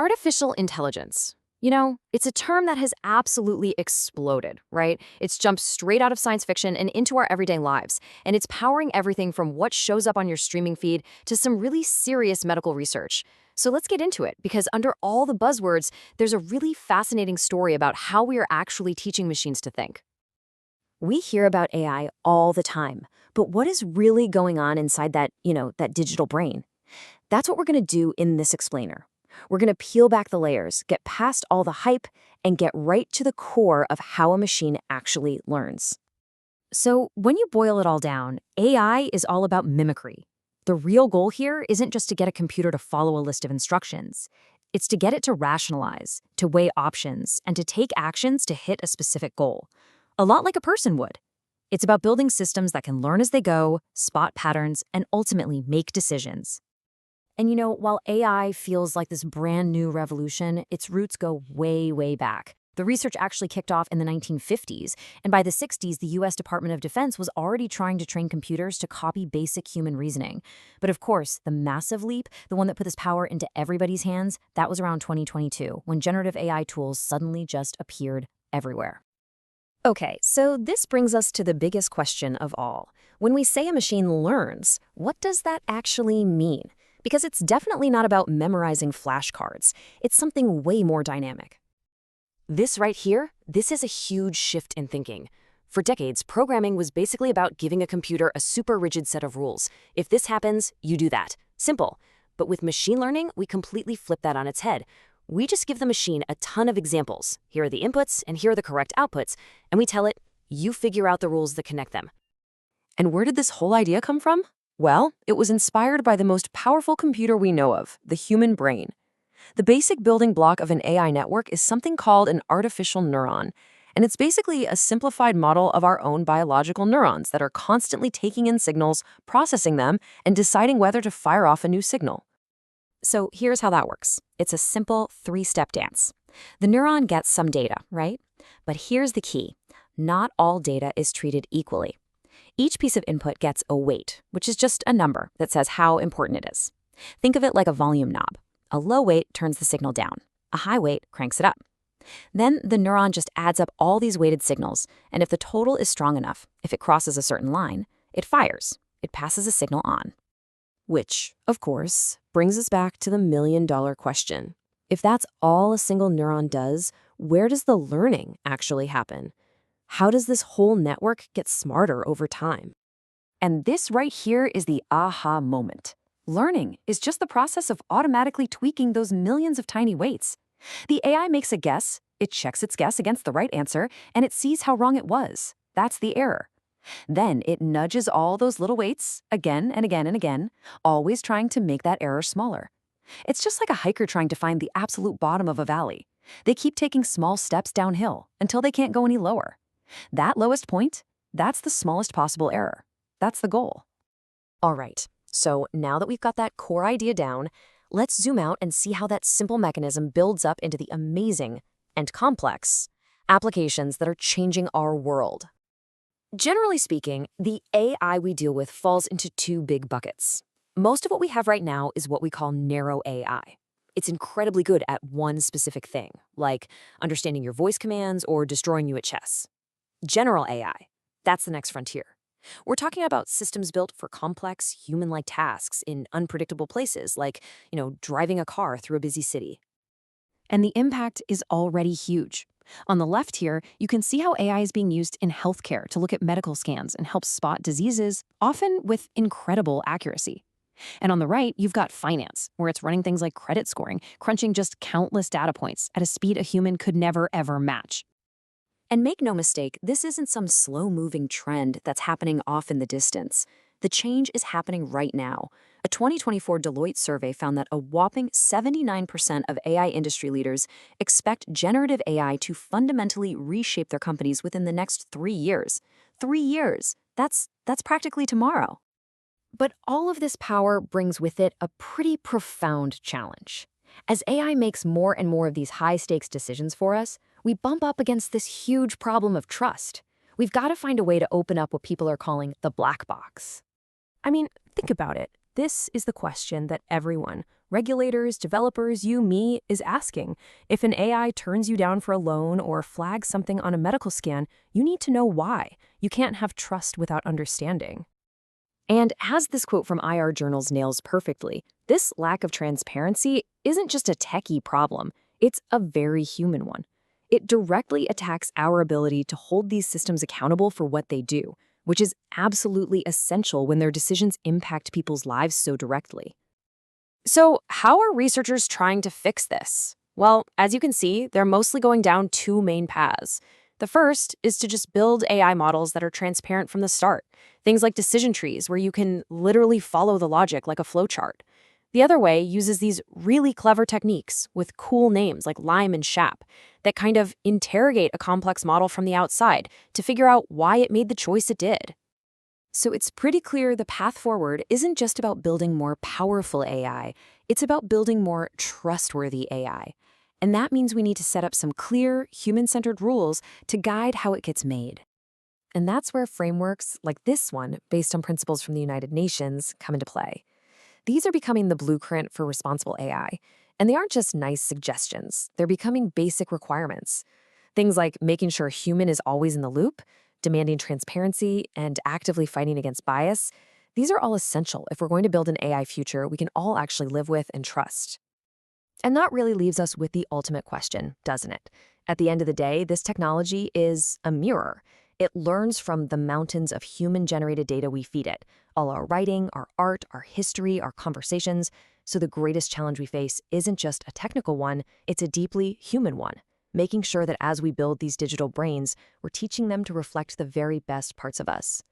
Artificial intelligence. It's a term that has absolutely exploded, right? It's jumped straight out of science fiction and into our everyday lives. And it's powering everything from what shows up on your streaming feed to some really serious medical research. So let's get into it, because under all the buzzwords, there's a really fascinating story about how we are actually teaching machines to think. We hear about AI all the time, but what is really going on inside that digital brain? That's what we're going to do in this explainer. We're going to peel back the layers, get past all the hype, and get right to the core of how a machine actually learns. So, when you boil it all down, AI is all about mimicry. The real goal here isn't just to get a computer to follow a list of instructions. It's to get it to rationalize, to weigh options, and to take actions to hit a specific goal. A lot like a person would. It's about building systems that can learn as they go, spot patterns, and ultimately make decisions. And while AI feels like this brand new revolution, its roots go way, way back. The research actually kicked off in the 1950s, and by the 60s, the US Department of Defense was already trying to train computers to copy basic human reasoning. But of course, the massive leap, the one that put this power into everybody's hands, that was around 2022, when generative AI tools suddenly just appeared everywhere. Okay, so this brings us to the biggest question of all. When we say a machine learns, what does that actually mean? Because it's definitely not about memorizing flashcards. It's something way more dynamic. This right here, this is a huge shift in thinking. For decades, programming was basically about giving a computer a super rigid set of rules. If this happens, you do that. Simple. But with machine learning, we completely flip that on its head. We just give the machine a ton of examples. Here are the inputs, and here are the correct outputs. And we tell it, you figure out the rules that connect them. And where did this whole idea come from? Well, it was inspired by the most powerful computer we know of, the human brain. The basic building block of an AI network is something called an artificial neuron, and it's basically a simplified model of our own biological neurons that are constantly taking in signals, processing them, and deciding whether to fire off a new signal. So here's how that works. It's a simple three-step dance. The neuron gets some data, right? But here's the key. Not all data is treated equally. Each piece of input gets a weight, which is just a number that says how important it is. Think of it like a volume knob. A low weight turns the signal down. A high weight cranks it up. Then the neuron just adds up all these weighted signals, and if the total is strong enough, if it crosses a certain line, it fires. It passes a signal on. Which, of course, brings us back to the million-dollar question. If that's all a single neuron does, where does the learning actually happen? How does this whole network get smarter over time? And this right here is the aha moment. Learning is just the process of automatically tweaking those millions of tiny weights. The AI makes a guess, it checks its guess against the right answer, and it sees how wrong it was. That's the error. Then it nudges all those little weights again and again and again, always trying to make that error smaller. It's just like a hiker trying to find the absolute bottom of a valley. They keep taking small steps downhill until they can't go any lower. That lowest point, that's the smallest possible error. That's the goal. All right, so now that we've got that core idea down, let's zoom out and see how that simple mechanism builds up into the amazing and complex applications that are changing our world. Generally speaking, the AI we deal with falls into two big buckets. Most of what we have right now is what we call narrow AI. It's incredibly good at one specific thing, like understanding your voice commands or destroying you at chess. General AI, that's the next frontier. We're talking about systems built for complex, human-like tasks in unpredictable places, like, driving a car through a busy city. And the impact is already huge. On the left here, you can see how AI is being used in healthcare to look at medical scans and help spot diseases, often with incredible accuracy. And on the right, you've got finance, where it's running things like credit scoring, crunching just countless data points at a speed a human could never, ever match. And make no mistake, this isn't some slow-moving trend that's happening off in the distance. The change is happening right now. A 2024 Deloitte survey found that a whopping 79% of AI industry leaders expect generative AI to fundamentally reshape their companies within the next 3 years. 3 years! That's practically tomorrow. But all of this power brings with it a pretty profound challenge. As AI makes more and more of these high-stakes decisions for us, we bump up against this huge problem of trust. We've got to find a way to open up what people are calling the black box. I mean, think about it. This is the question that everyone, Regulators, developers, you, me, is asking. If an AI turns you down for a loan or flags something on a medical scan, you need to know why. You can't have trust without understanding. And as this quote from IR Journals nails perfectly, this lack of transparency isn't just a techie problem, it's a very human one. It directly attacks our ability to hold these systems accountable for what they do, which is absolutely essential when their decisions impact people's lives so directly. So, how are researchers trying to fix this? Well, as you can see, they're mostly going down two main paths. The first is to just build AI models that are transparent from the start. Things like decision trees, where you can literally follow the logic like a flowchart. The other way uses these really clever techniques with cool names like Lime and SHAP that kind of interrogate a complex model from the outside to figure out why it made the choice it did. So it's pretty clear the path forward isn't just about building more powerful AI, it's about building more trustworthy AI. And that means we need to set up some clear, human-centered rules to guide how it gets made. And that's where frameworks like this one, based on principles from the United Nations, come into play. These are becoming the blueprint for responsible AI. And they aren't just nice suggestions, they're becoming basic requirements. Things like making sure a human is always in the loop, demanding transparency, and actively fighting against bias. These are all essential if we're going to build an AI future we can all actually live with and trust. And that really leaves us with the ultimate question, doesn't it? At the end of the day, this technology is a mirror. It learns from the mountains of human-generated data we feed it, all our writing, our art, our history, our conversations. So the greatest challenge we face isn't just a technical one, it's a deeply human one. Making sure that as we build these digital brains, we're teaching them to reflect the very best parts of us.